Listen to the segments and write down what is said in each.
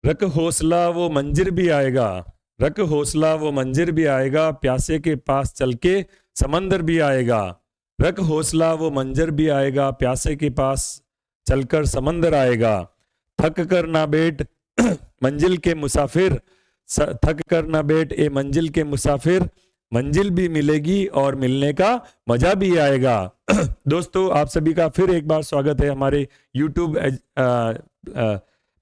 रख हौसला वो मंजिर भी आएगा, रख हौसला वो मंजिर भी आएगा, प्यासे के पास चल के समंदर भी आएगा। रख हौसला वो मंजिर भी आएगा, प्यासे के पास चलकर समंदर आएगा। थक कर ना बैठ मंजिल के मुसाफिर, थक कर ना बैठ ए मंजिल के मुसाफिर, मंजिल भी मिलेगी और मिलने का मजा भी आएगा। दोस्तों, आप सभी का फिर एक बार स्वागत है हमारे YouTube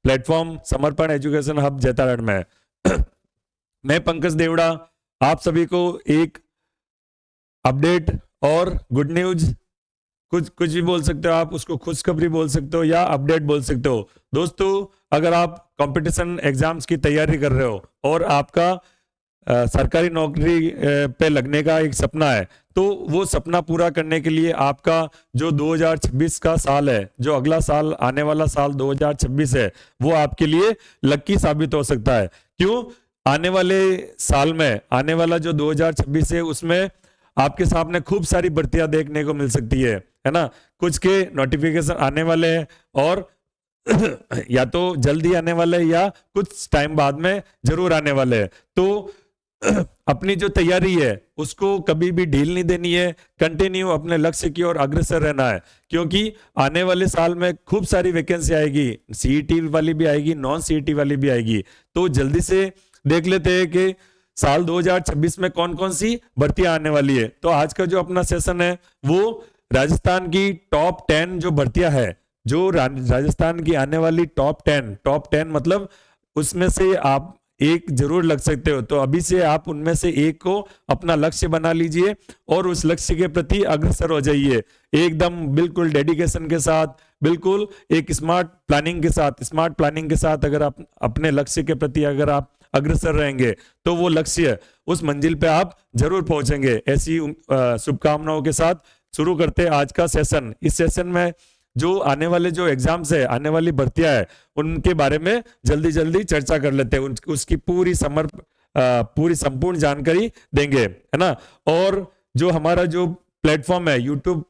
प्लेटफॉर्म समर्पण एजुकेशन हब जैतागढ़ में। मैं पंकज देवड़ा आप सभी को एक अपडेट और गुड न्यूज, कुछ भी बोल सकते हो आप, उसको खुशखबरी बोल सकते हो या अपडेट बोल सकते हो। दोस्तों, अगर आप कंपटीशन एग्जाम्स की तैयारी कर रहे हो और आपका सरकारी नौकरी पे लगने का एक सपना है, तो वो सपना पूरा करने के लिए आपका जो 2026 का साल है, जो अगला साल आने वाला साल 2026 है, वो आपके लिए लकी साबित हो सकता है। क्यों? आने वाले साल में, आने वाला जो 2026 है, उसमें आपके सामने खूब सारी भर्तियां देखने को मिल सकती है ना। कुछ के नोटिफिकेशन आने वाले हैं और या तो जल्दी आने वाले हैं या कुछ टाइम बाद में जरूर आने वाले हैं। तो अपनी जो तैयारी है उसको कभी भी ढील नहीं देनी है, कंटिन्यू अपने लक्ष्य की ओर अग्रसर रहना है, क्योंकि आने वाले साल में खूब सारी वैकेंसी आएगी, सीईटी वाली भी आएगी, नॉन सीईटी वाली भी आएगी। तो जल्दी से देख लेते हैं कि साल 2026 में कौन कौन सी भर्तियां आने वाली है। तो आज का जो अपना सेशन है वो राजस्थान की टॉप 10 जो भर्तियां है, जो राजस्थान की आने वाली टॉप 10 मतलब उसमें से आप एक जरूर लग सकते हो। तो अभी से आप उनमें से एक को अपना लक्ष्य बना लीजिए और उस लक्ष्य के प्रति अग्रसर हो जाइए, एकदम बिल्कुल डेडिकेशन के साथ, बिल्कुल एक स्मार्ट प्लानिंग के साथ अगर आप अपने लक्ष्य के प्रति अगर आप अग्रसर रहेंगे तो वो लक्ष्य, उस मंजिल पे आप जरूर पहुंचेंगे। ऐसी शुभकामनाओं के साथ शुरू करते हैं आज का सेशन। इस सेशन में जो आने वाले जो एग्जाम्स है, आने वाली भर्तियां है, उनके बारे में जल्दी जल्दी चर्चा कर लेते हैं, उसकी पूरी संपूर्ण जानकारी देंगे, है ना। और जो हमारा जो प्लेटफॉर्म है, यूट्यूब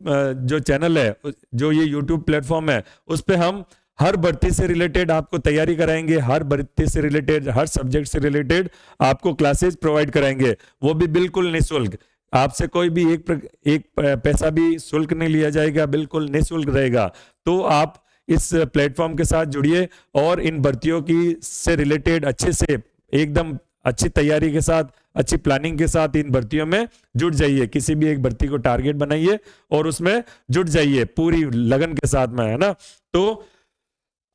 जो चैनल है, जो ये यूट्यूब प्लेटफॉर्म है, उस पर हम हर भर्ती से रिलेटेड आपको तैयारी कराएंगे, हर भर्ती से रिलेटेड, हर सब्जेक्ट से रिलेटेड आपको क्लासेस प्रोवाइड कराएंगे, वो भी बिल्कुल निःशुल्क। आपसे कोई भी एक पैसा भी शुल्क नहीं लिया जाएगा, बिल्कुल निःशुल्क रहेगा। तो आप इस प्लेटफॉर्म के साथ जुड़िए और इन भर्तियों की से रिलेटेड अच्छे से, एकदम अच्छी तैयारी के साथ, अच्छी प्लानिंग के साथ इन भर्तियों में जुट जाइए। किसी भी एक भर्ती को टारगेट बनाइए और उसमें जुट जाइए पूरी लगन के साथ में, है ना। तो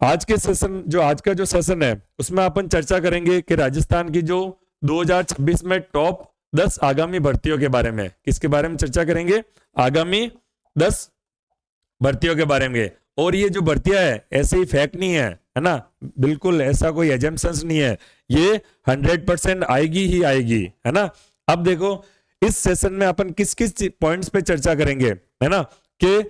आज का जो सेशन है उसमें अपन चर्चा करेंगे कि राजस्थान की जो 2026 में टॉप 10 आगामी भर्तियों के बारे में। किसके बारे में चर्चा करेंगे? आगामी 10 भर्तियों के बारे में। और ये जो भर्तियां है ऐसे ही फैक्ट नहीं है ना, बिल्कुल ऐसा कोई एजम्पशंस नहीं है, ये 100% आएगी ही आएगी, है ना। अब देखो इस सेशन में अपन किस किस पॉइंट्स पे चर्चा करेंगे, है ना, कि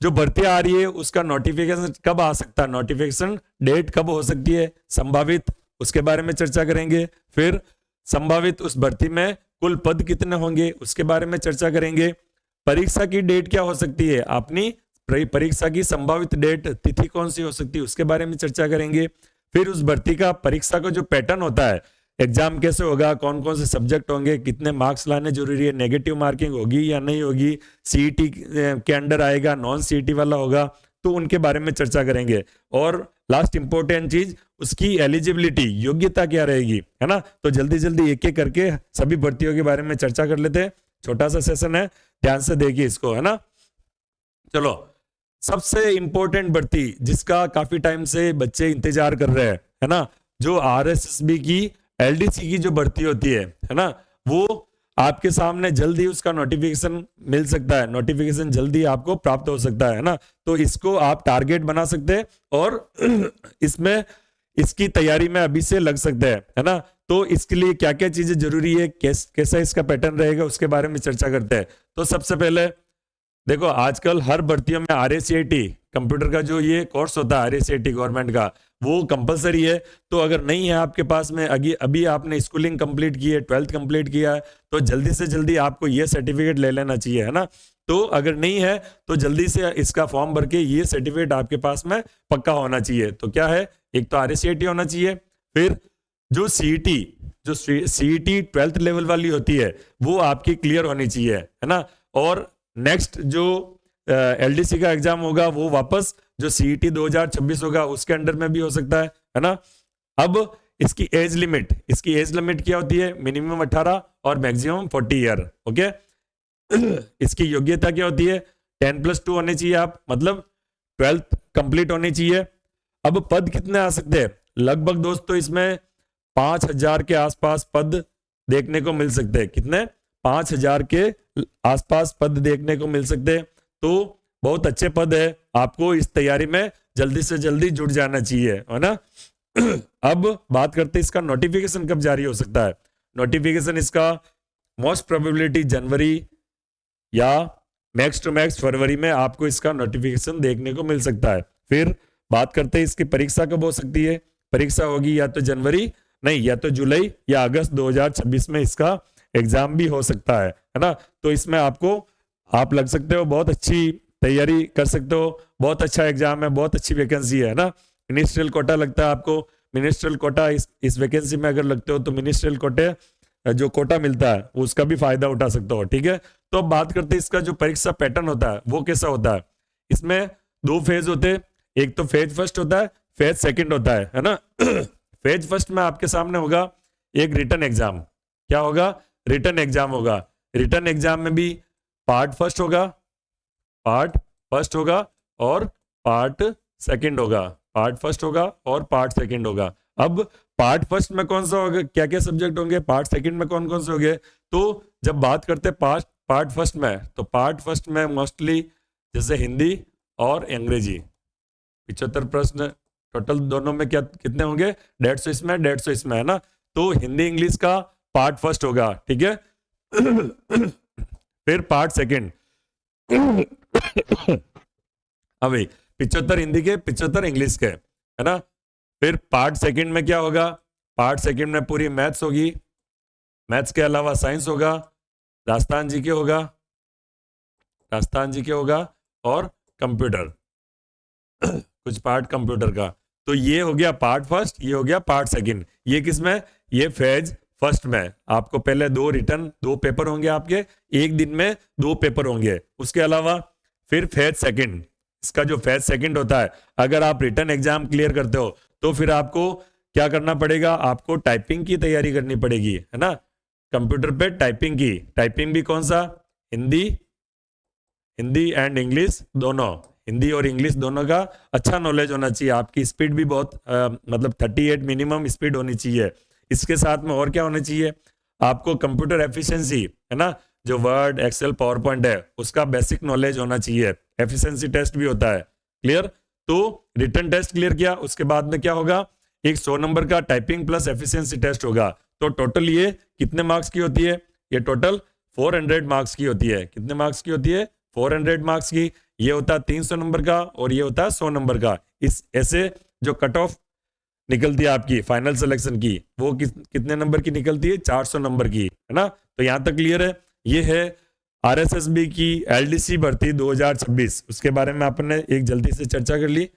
जो भर्तियां आ रही है उसका नोटिफिकेशन कब आ सकता है, नोटिफिकेशन डेट कब हो सकती है, संभावित, उसके बारे में चर्चा करेंगे। फिर संभावित उस भर्ती में कुल पद कितने होंगे उसके बारे में चर्चा करेंगे। परीक्षा की डेट क्या हो सकती है, अपनी परीक्षा की संभावित डेट, तिथि कौन सी हो सकती है, उसके बारे में चर्चा करेंगे। फिर उस भर्ती का परीक्षा का जो पैटर्न होता है, एग्जाम कैसे होगा, कौन कौन से सब्जेक्ट होंगे, कितने मार्क्स लाने जरूरी है, नेगेटिव मार्किंग होगी या नहीं होगी, सीईटी के अंडर आएगा, नॉन सीईटी वाला होगा, तो उनके बारे में चर्चा करेंगे। और लास्ट इंपॉर्टेंट चीज, उसकी एलिजिबिलिटी, योग्यता क्या रहेगी, है ना। तो जल्दी जल्दी एक एक करके सभी भर्तियों के बारे में चर्चा कर लेते हैं। छोटा सा सेशन है, ध्यान से देखिए इसको, है ना। चलो, सबसे इंपॉर्टेंट भर्ती जिसका काफी टाइम से बच्चे इंतजार कर रहे हैं, है ना, जो आरएसएसबी की एलडीसी की जो भर्ती होती है ना, वो आपके सामने जल्दी उसका नोटिफिकेशन मिल सकता है, नोटिफिकेशन जल्दी आपको प्राप्त हो सकता है ना। तो इसको आप टारगेट बना सकते हैं और इसमें इसकी तैयारी में अभी से लग सकते हैं, है ना। तो इसके लिए क्या क्या चीजें जरूरी है, कैसा इसका पैटर्न रहेगा, उसके बारे में चर्चा करते हैं। तो सबसे पहले देखो, आजकल हर भर्तियों में आरएसीआईटी कंप्यूटर का जो ये कोर्स होता है, आरएसीआईटी गवर्नमेंट का, वो कंपलसरी है। तो अगर नहीं है आपके पास में, अभी आपने स्कूलिंग कंप्लीट की है, 12th कंप्लीट किया है, तो जल्दी से जल्दी आपको ये सर्टिफिकेट ले लेना चाहिए, है ना। तो अगर नहीं है तो जल्दी से इसका फॉर्म भर के ये सर्टिफिकेट आपके पास में पक्का होना चाहिए। तो क्या है, एक तो आरएसीआईटी होना चाहिए, फिर जो सीईटी, जो सीईटी 12th लेवल वाली होती है वो आपकी क्लियर होनी चाहिए, है ना। और नेक्स्ट जो एलडीसी का एग्जाम होगा वो वापस जो सीईटी 2026 होगा उसके अंडर में भी हो सकता है ना। अब इसकी एज लिमिट क्या होती है? मिनिमम 18 और मैक्सिमम 40 ईयर। ओके। इसकी योग्यता क्या होती है? 10+2 होने चाहिए आप, मतलब 12th कंप्लीट होनी चाहिए। अब पद कितने आ सकते हैं? लगभग दोस्तों इसमें 5,000 के आसपास पद देखने को मिल सकते हैं। कितने? 5,000 के आसपास पद देखने को मिल सकते हैं। तो बहुत अच्छे पद है, आपको इस तैयारी में जल्दी से जल्दी जुट जाना चाहिए, है ना। अब बात करते हैं इसका नोटिफिकेशन कब जारी हो सकता है। नोटिफिकेशन इसका मोस्ट प्रोबेबिलिटी जनवरी या मैक्स टू मैक्स फरवरी में आपको इसका नोटिफिकेशन देखने को मिल सकता है। फिर बात करते हैं इसकी परीक्षा कब हो सकती है। परीक्षा होगी या तो जनवरी, नहीं या तो जुलाई या अगस्त 2026 में इसका एग्जाम भी हो सकता है ना। तो इसमें आपको आप लग सकते हो, बहुत अच्छी तैयारी कर सकते हो, बहुत अच्छा एग्जाम है, बहुत अच्छी वैकेंसी है ना। मिनिस्ट्रियल कोटा लगता है आपको, मिनिस्ट्रियल कोटा इस वैकेंसी में अगर लगते हो तो मिनिस्ट्रियल कोटे जो कोटा मिलता है उसका भी फायदा उठा सकते हो, ठीक है। तो अब बात करते हैं इसका जो परीक्षा पैटर्न होता है वो कैसा होता है। इसमें 2 फेज होते हैं, एक तो फेज फर्स्ट होता है, फेज सेकंड होता है ना। फेज फर्स्ट में आपके सामने होगा एक रिटन एग्जाम। क्या होगा? रिटन एग्जाम होगा। रिटन एग्जाम में भी पार्ट फर्स्ट होगा और पार्ट सेकंड होगा। पार्ट फर्स्ट होगा और पार्ट सेकंड होगा। अब पार्ट फर्स्ट में कौन सा होगा, क्या क्या सब्जेक्ट होंगे, पार्ट सेकंड में कौन कौन से होंगे। तो जब बात करते हैं पार्ट फर्स्ट में, तो पार्ट फर्स्ट में मोस्टली जैसे हिंदी और अंग्रेजी 75 प्रश्न टोटल, दोनों में क्या कितने होंगे? 150 इसमें 150 इसमें, है ना। तो हिंदी इंग्लिश का पार्ट फर्स्ट होगा, ठीक है। फिर पार्ट सेकंड अभी 75 हिंदी के, 75 इंग्लिश के, है ना। फिर पार्ट सेकंड में क्या होगा? पार्ट सेकंड में पूरी मैथ्स होगी, मैथ्स के अलावा साइंस होगा, राजस्थान जी के होगा और कंप्यूटर कुछ पार्ट कंप्यूटर का। तो ये हो गया पार्ट फर्स्ट, ये हो गया पार्ट सेकंड। ये किसमें? ये फेज फर्स्ट में आपको पहले 2 पेपर होंगे आपके, एक दिन में 2 पेपर होंगे। उसके अलावा फिर फेज सेकंड, इसका जो फेज सेकंड होता है, अगर आप रिटन एग्जाम क्लियर करते हो तो फिर आपको क्या करना पड़ेगा? आपको टाइपिंग की तैयारी करनी पड़ेगी, है ना। कंप्यूटर पे टाइपिंग की, टाइपिंग भी कौन सा? हिंदी एंड इंग्लिश दोनों, हिंदी और इंग्लिश दोनों का अच्छा नॉलेज होना चाहिए। आपकी स्पीड भी बहुत मतलब 38 मिनिमम स्पीड होनी चाहिए। इसके साथ में और क्या होना चाहिए? आपको कंप्यूटर एफिशिएंसी, है ना, जो वर्ड एक्सेल पावर पॉइंट है उसका बेसिक नॉलेज होना चाहिए। एफिशिएंसी टेस्ट भी होता है, क्लियर। तो रिटन टेस्ट क्लियर किया, उसके बाद में क्या होगा? एक 100 नंबर का टाइपिंग प्लस एफिशिएंसी टेस्ट होगा। तो टोटल ये कितने मार्क्स की होती है? ये टोटल 400 मार्क्स की होती है। कितने मार्क्स की होती है? 400 मार्क्स की। ये होता है 300 नंबर का और ये होता है 100 नंबर का। इस ऐसे जो कट ऑफ निकलती है आपकी फाइनल सिलेक्शन की, वो कितने नंबर की निकलती है? 400 नंबर की, है ना। तो यहां तक क्लियर है। ये है आरएसएसबी की एलडीसी भर्ती 2026, उसके बारे में आपने एक जल्दी से चर्चा कर ली।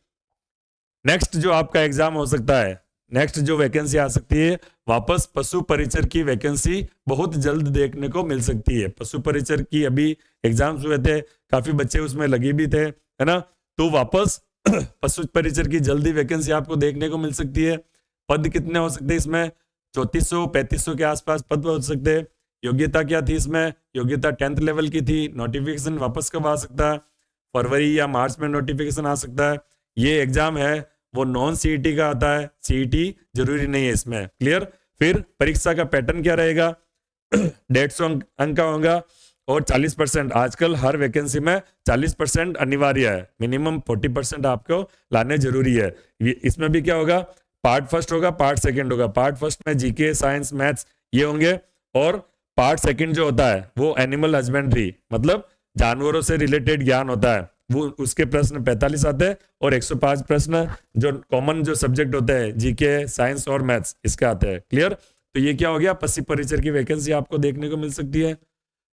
नेक्स्ट जो आपका एग्जाम हो सकता है, नेक्स्ट जो वैकेंसी आ सकती है, वापस पशु परिचर की वैकेंसी बहुत जल्द देखने को मिल सकती है। पशु परिचर की अभी एग्जाम्स हुए थे, काफी बच्चे उसमें लगे भी थे, है ना। तो वापस पशु परिचर की जल्दी वैकेंसी आपको देखने को मिल सकती है। पद कितने हो सकते हैं इसमें? 3400-3500 के आसपास पद हो सकते हैं। योग्यता क्या थी इसमें? योग्यता 10th लेवल की थी। नोटिफिकेशन वापस कब आ सकता है? फरवरी या मार्च में नोटिफिकेशन आ सकता है। ये एग्जाम है वो नॉन सीईटी का आता है, सीईटी जरूरी नहीं है इसमें, क्लियर। फिर परीक्षा का पैटर्न क्या रहेगा? 150 अंक का होगा और 40%, आजकल हर वैकेंसी में 40% अनिवार्य है, मिनिमम 40% आपको लाने जरूरी है। इसमें भी क्या होगा? पार्ट फर्स्ट होगा, पार्ट सेकंड होगा। पार्ट फर्स्ट में जीके, साइंस, मैथ्स ये होंगे और पार्ट सेकंड जो होता है वो एनिमल हस्बेंड्री, मतलब जानवरों से रिलेटेड ज्ञान होता है। वो उसके प्रश्न 45 आते हैं और 105 प्रश्न जो कॉमन जो सब्जेक्ट होते हैं जीके, साइंस और मैथ्स इसके आते हैं, क्लियर। तो ये क्या हो गया? पशु परिचर की वैकेंसी आपको देखने को मिल सकती है।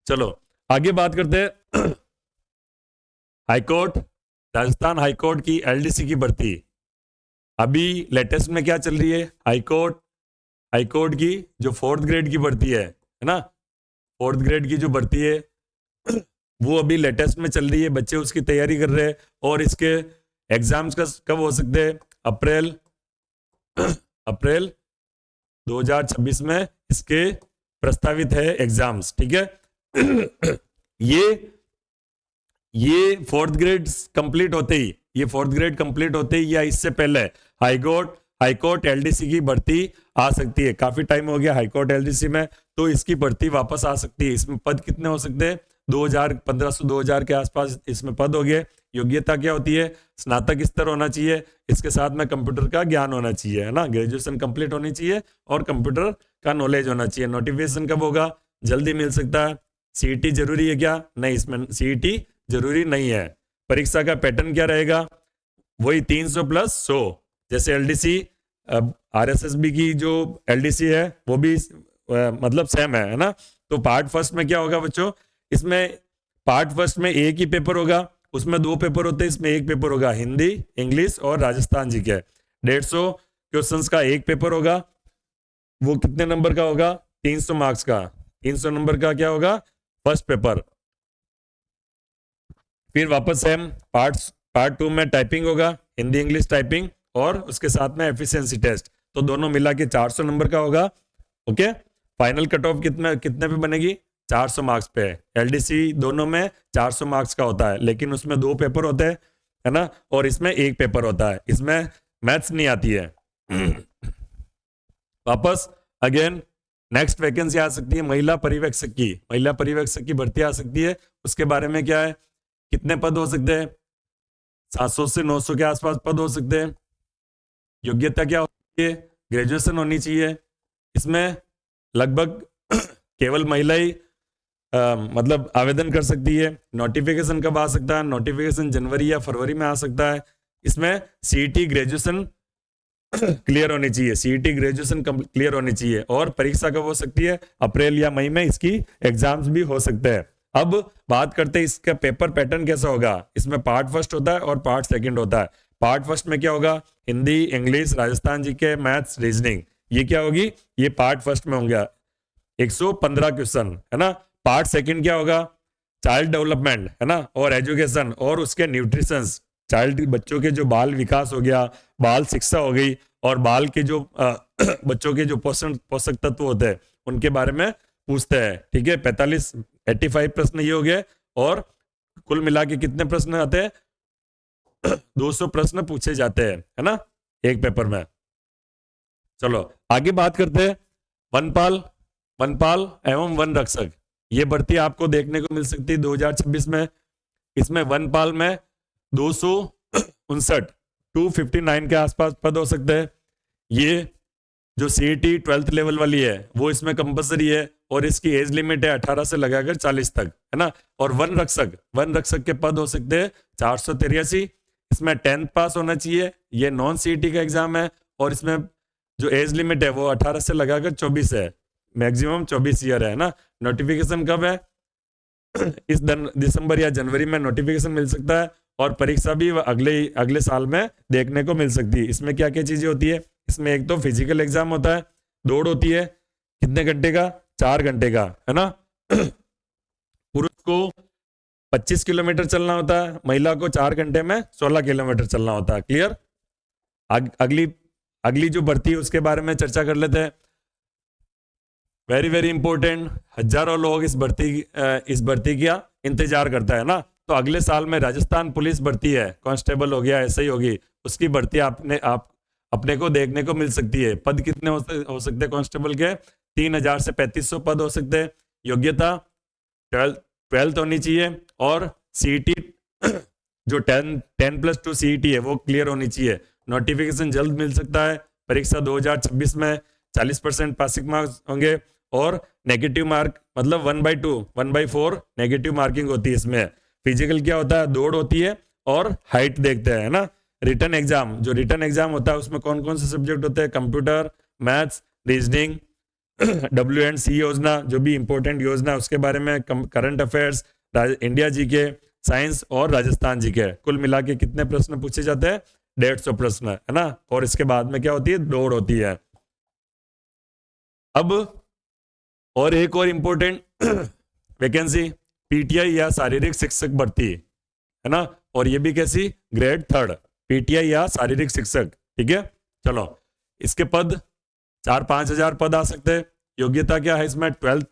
चलो आगे बात करते हैं हाईकोर्ट, राजस्थान हाईकोर्ट की एलडीसी की भर्ती। अभी लेटेस्ट में क्या चल रही है, हाईकोर्ट की जो 4th ग्रेड की भर्ती है ना, 4th ग्रेड की जो भर्ती है वो अभी लेटेस्ट में चल रही है, बच्चे उसकी तैयारी कर रहे हैं और इसके एग्जाम्स का कब हो सकते हैं, अप्रैल 2026 में इसके प्रस्तावित है एग्जाम्स, ठीक है। ये 4th ग्रेड कंप्लीट होते ही, ये 4th ग्रेड कंप्लीट होते ही या इससे पहले हाईकोर्ट एलडीसी की भर्ती आ सकती है। काफी टाइम हो गया हाईकोर्ट एलडीसी में, तो इसकी भर्ती वापस आ सकती है। इसमें पद कितने हो सकते हैं, 1500-2000 के आसपास इसमें पद हो गए। योग्यता क्या होती है, स्नातक स्तर होना चाहिए, इसके साथ में कंप्यूटर का ज्ञान होना चाहिए, है ना, ग्रेजुएशन कंप्लीट होनी चाहिए और कंप्यूटर का नॉलेज होना चाहिए। नोटिफिकेशन कब होगा, जल्दी मिल सकता है। सीईटी जरूरी है क्या, नहीं, इसमें सीईटी जरूरी नहीं है। परीक्षा का पैटर्न क्या रहेगा, वही 300 + 100, जैसे एलडीसी आरएसएसबी की जो एलडीसी है वो भी मतलब सेम है ना। तो पार्ट फर्स्ट में क्या होगा बच्चों, इसमें पार्ट फर्स्ट में एक ही पेपर होगा, उसमें 2 पेपर होते हैं, इसमें एक पेपर होगा हिंदी इंग्लिश और राजस्थान जी के। 150 क्वेश्चंस का एक पेपर होगा, वो कितने नंबर का होगा, 300 मार्क्स का, 300 नंबर का क्या होगा फर्स्ट पेपर। फिर वापस सेम पार्ट 2 में टाइपिंग होगा, हिंदी इंग्लिश टाइपिंग और उसके साथ में एफिशिएंसी टेस्ट, तो दोनों मिला के 400 नंबर का होगा। ओके, फाइनल कट ऑफ कितने पे बनेगी, 400 मार्क्स पे। एलडीसी दोनों में 400 मार्क्स का होता है, लेकिन उसमें 2 पेपर होते हैं, है ना, और इसमें एक पेपर होता है, इसमें मैथ्स नहीं आती है। वापस अगेन नेक्स्ट वैकेंसी आ सकती है महिला पर्यवेक्षक की भर्ती आ सकती है। उसके बारे में क्या है, कितने पद हो सकते हैं, 700 से 900 के आसपास पद हो सकते हैं। योग्यता क्या होती है, ग्रेजुएशन होनी चाहिए। इसमें लगभग केवल महिला ही मतलब आवेदन कर सकती है। नोटिफिकेशन कब आ सकता है, नोटिफिकेशन जनवरी या फरवरी में आ सकता है। इसमें सीईटी ग्रेजुएशन क्लियर होनी चाहिए, सीईटी ग्रेजुएशन क्लियर होनी चाहिए। और परीक्षा कब हो सकती है, अप्रैल या मई में इसकी एग्जाम्स भी हो सकते हैं। अब बात करते हैं इसका पेपर पैटर्न कैसा होगा। इसमें पार्ट फर्स्ट होता है और पार्ट सेकंड होता है। पार्ट फर्स्ट में क्या होगा, Hindi English Rajasthan GK maths reasoning, ये क्या होगी, ये पार्ट फर्स्ट में होंगे 115 क्वेश्चन, है ना। पार्ट सेकंड क्या होगा, चाइल्ड डेवलपमेंट, है ना, और एजुकेशन और उसके न्यूट्रिशन, बच्चों के जो बाल विकास हो गया, बाल शिक्षा हो गई, और बाल के जो बच्चों के जो पोषक तत्व होते हैं उनके बारे में पूछते हैं, ठीक है। 85 प्रश्न ये हो गए, और कुल मिला के कितने प्रश्न आते हैं, 200 प्रश्न पूछे जाते हैं, है ना, एक पेपर में। चलो आगे बात करते हैं वनपाल एवं वन रक्षक। ये भर्ती आपको देखने को मिल सकती है 2026 में। इसमें वनपाल में 259 के आसपास पद हो सकते हैं। ये जो सीईटी 12th लेवल वाली है वो इसमें कंपलसरी है, और इसकी एज लिमिट है 18 से लगाकर 40 तक, है ना। और वन रक्षक के पद हो सकते हैं 483। इसमें 10th पास होना चाहिए, ये नॉन सीईटी का एग्जाम है, और इसमें जो एज लिमिट है वो 18 से लगाकर 24 है, मैक्सिमम 24 ईयर है ना। नोटिफिकेशन कब है, इस दिसंबर या जनवरी में नोटिफिकेशन मिल सकता है, और परीक्षा भी अगले साल में देखने को मिल सकती है। इसमें क्या क्या चीजें होती है, इसमें एक तो फिजिकल एग्जाम होता है, दौड़ होती है, कितने घंटे का, 4 घंटे का, है ना। पुरुष को 25 किलोमीटर चलना होता है, महिला को 4 घंटे में 16 किलोमीटर चलना होता है। क्लियर। अगली जो भर्ती है उसके बारे में चर्चा कर लेते हैं। वेरी इंपॉर्टेंट, हजारों लोग इस भर्ती का इंतजार करता है ना। तो अगले साल में राजस्थान पुलिस भर्ती है, कांस्टेबल हो गया, ऐसे ही होगी, उसकी भर्ती अपने को देखने को मिल सकती है। पद कितने हो सकते हैं कांस्टेबल के, 3000 से 3500 पद हो सकते हैं। योग्यता 12th होनी चाहिए, और सीईटी जो 10+2 सीईटी है वो क्लियर होनी चाहिए। नोटिफिकेशन जल्द मिल सकता है। परीक्षा 2026 में 40% पासिंग मार्क्स होंगे, और नेगेटिव मार्क मतलब 1/4 नेगेटिव मार्किंग होती है। इसमें फिजिकल क्या होता है, दौड़ होती है और हाइट देखते हैं, है ना। रिटन एग्जाम, जो रिटन एग्जाम होता है उसमें कौन कौन से सब्जेक्ट होते हैं, कंप्यूटर, मैथ्स, रीजनिंग, WNC योजना, जो भी इंपॉर्टेंट योजना है उसके बारे में, current affairs, India GK, science और राजस्थान जीके। कुल मिला के कितने प्रश्न पूछे जाते हैं, 150 प्रश्न, है ना, और इसके बाद में क्या होती है, दौड़ होती है। अब और एक और इंपॉर्टेंट वैकेंसी पीटीआई या शारीरिक शिक्षक भर्ती, है ना, और ये भी कैसी, ग्रेड 3 पीटीआई या शारीरिक शिक्षक, ठीक है। चलो, इसके पद 4-5 हजार पद आ सकते हैं। योग्यता क्या है इसमें, 12th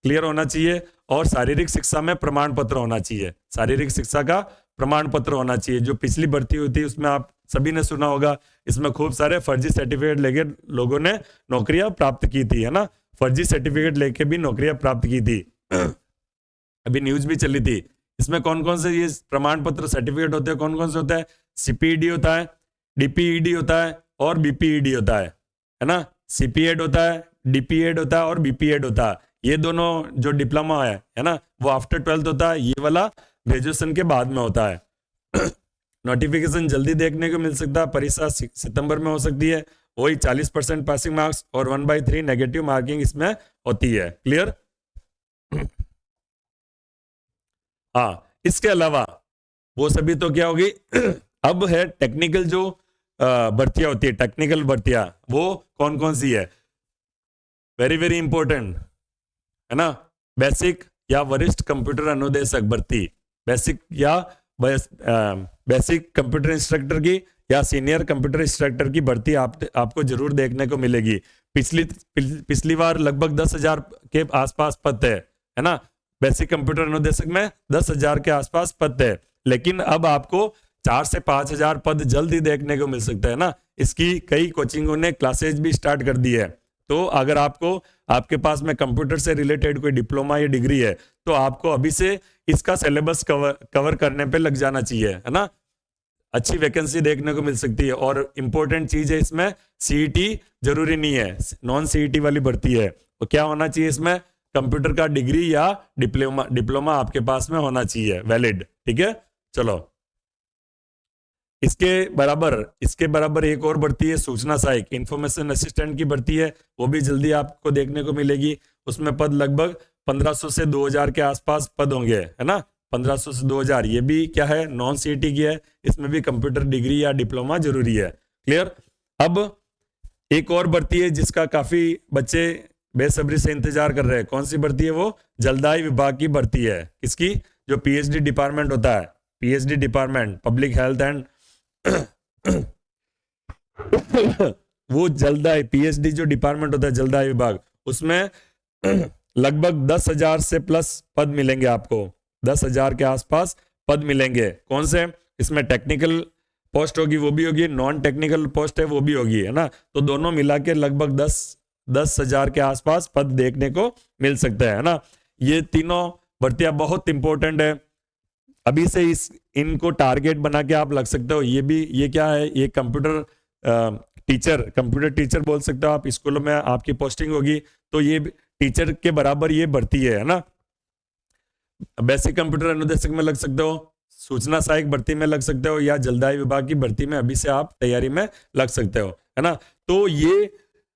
क्लियर होना चाहिए और शारीरिक शिक्षा में प्रमाण पत्र होना चाहिए, शारीरिक शिक्षा का प्रमाण पत्र होना चाहिए। जो पिछली भर्ती हुई थी उसमें आप सभी ने सुना होगा, इसमें खूब सारे फर्जी सर्टिफिकेट लेके लोगों ने नौकरियां प्राप्त की थी, है ना, फर्जी सर्टिफिकेट लेके भी नौकरियां प्राप्त की थी। अभी न्यूज भी चली थी। इसमें कौन कौन से ये प्रमाण पत्र सर्टिफिकेट होते हैं, कौन कौन से होता है, सीपीईडी होता है, डीपीईडी होता है और बीपीईडी होता है ना, सीपीएड होता है, डीपीएड होता है और बीपीएड होता है। ये दोनों जो डिप्लोमा है ना, वो आफ्टर 12th होता है, ये वाला ग्रेजुएशन के बाद में होता है। नोटिफिकेशन जल्दी देखने को मिल सकता है, परीक्षा सितंबर में हो सकती है, वही 40% पासिंग मार्क्स और 1/3 नेगेटिव मार्किंग इसमें होती है। क्लियर? हाँ, इसके अलावा वो सभी तो क्या होगी अब है टेक्निकल जो भर्तियां होती है, टेक्निकल भर्तियां, वो कौन कौन सी है, वेरी वेरी इंपॉर्टेंट, है ना। बेसिक या वरिष्ठ कंप्यूटर अनुदेशक भर्ती, बेसिक या बेसिक कंप्यूटर इंस्ट्रक्टर की या सीनियर कंप्यूटर इंस्ट्रक्टर की भर्ती आपको जरूर देखने को मिलेगी। पिछली बार लगभग 10,000 के आसपास पद है ना, बेसिक कंप्यूटर अनुदेशक में 10,000 के आसपास पद थे, लेकिन अब आपको 4 से 5 हजार पद जल्द ही देखने को मिल सकता है ना। इसकी कई कोचिंगों ने क्लासेज भी स्टार्ट कर दी है, तो अगर आपके पास में कंप्यूटर से रिलेटेड कोई डिप्लोमा या डिग्री है तो आपको अभी से इसका सिलेबस कवर करने पे लग जाना चाहिए, है ना। अच्छी वैकेंसी देखने को मिल सकती है। और इंपॉर्टेंट चीज है इसमें, सीईटी जरूरी नहीं है, नॉन सीईटी वाली भर्ती है। तो क्या होना चाहिए इसमें, कंप्यूटर का डिग्री या डिप्लोमा आपके पास में होना चाहिए, वैलिड, ठीक है। चलो, इसके बराबर एक और भर्ती है, सूचना सहायक, इंफॉर्मेशन असिस्टेंट की भर्ती है, वो भी जल्दी आपको देखने को मिलेगी। उसमें पद लगभग 1500 से 2000 के आसपास पद होंगे, है ना, 1500 से 2000। ये भी क्या है, नॉन सीईटी की है, इसमें भी कंप्यूटर डिग्री या डिप्लोमा जरूरी है। क्लियर? अब एक और भर्ती है जिसका काफी बच्चे बेसब्री से इंतजार कर रहे हैं। कौन सी भर्ती है वो, जलदायु विभाग की भर्ती है। किसकी, जो पीएचडी डिपार्टमेंट होता है, PhD department public health and वो जलदायु पीएचडी जो डिपार्टमेंट होता है, जलदायु विभाग, उसमें लगभग 10,000 से प्लस पद मिलेंगे आपको, 10,000 के आसपास पद मिलेंगे। कौन से, इसमें टेक्निकल पोस्ट होगी वो भी होगी, नॉन टेक्निकल पोस्ट है वो भी होगी, है ना। तो दोनों मिला के लगभग 10,000 के आसपास पद देखने को मिल सकते हैं, है ना। ये तीनों भर्तियां बहुत इंपॉर्टेंट है, अभी से इनको टारगेट बना के आप लग सकते हो। ये क्या है, ये कंप्यूटर टीचर बोल सकते हो आप, स्कूलों में आपकी पोस्टिंग होगी तो ये टीचर के बराबर ये भर्ती है ना। बेसिक कंप्यूटर अनुदेशक में लग सकते हो, सूचना सहायक भर्ती में लग सकते हो, या जलदायु विभाग की भर्ती में अभी से आप तैयारी में लग सकते हो, है ना। तो ये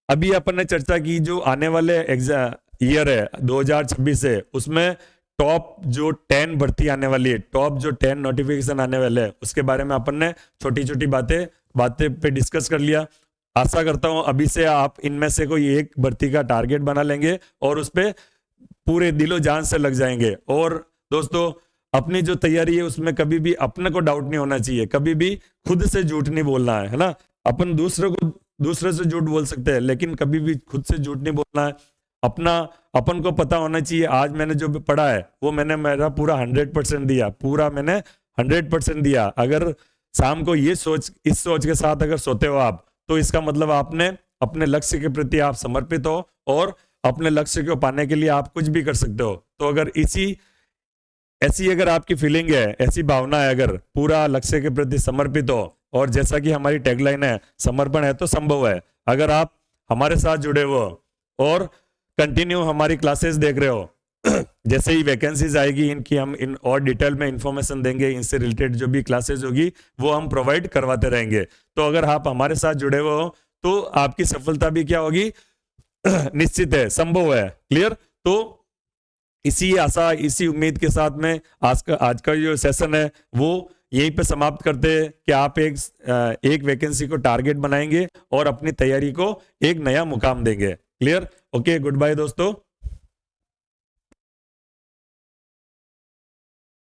अभी अपन ने चर्चा की, जो आने वाले एग्जाम ईयर है 2026 है, उसमें टॉप जो 10 भर्ती आने वाली है, टॉप जो 10 नोटिफिकेशन आने वाले हैं, उसके बारे में अपन ने छोटी छोटी बातें पे डिस्कस कर लिया। आशा करता हूं अभी से आप इनमें से कोई एक भर्ती का टारगेट बना लेंगे और उस पर पूरे दिलो जान से लग जाएंगे। और दोस्तों, अपनी जो तैयारी है उसमें कभी भी अपने को डाउट नहीं होना चाहिए, कभी भी खुद से झूठ नहीं बोलना है ना। अपन दूसरे से झूठ बोल सकते हैं, लेकिन कभी भी खुद से झूठ नहीं बोलना है। अपन को पता होना चाहिए, आज मैंने जो पढ़ा है वो मैंने मेरा पूरा 100% दिया, पूरा मैंने 100% दिया। अगर शाम को इस सोच के साथ अगर सोते हो आप, तो इसका मतलब आपने अपने लक्ष्य के प्रति आप समर्पित हो और अपने लक्ष्य को पाने के लिए आप कुछ भी कर सकते हो। तो अगर ऐसी अगर आपकी फीलिंग है, ऐसी भावना है, अगर पूरा लक्ष्य के प्रति समर्पित हो, और जैसा कि हमारी टैगलाइन है, समर्पण है तो संभव है, अगर आप हमारे साथ जुड़े हो और कंटिन्यू हमारी क्लासेस देख रहे हो, जैसे ही वैकेंसीज आएगी इनकी हम और डिटेल में इंफॉर्मेशन देंगे, इनसे रिलेटेड जो भी क्लासेस होगी वो हम प्रोवाइड करवाते रहेंगे। तो अगर आप हमारे साथ जुड़े हुए हो तो आपकी सफलता भी क्या होगी निश्चित है, संभव है। क्लियर? तो इसी आशा, इसी उम्मीद के साथ में आज का जो सेशन है वो यहीं पे समाप्त करते हैं कि आप एक वैकेंसी को टारगेट बनाएंगे और अपनी तैयारी को एक नया मुकाम देंगे। क्लियर? ओके, गुड बाय दोस्तों।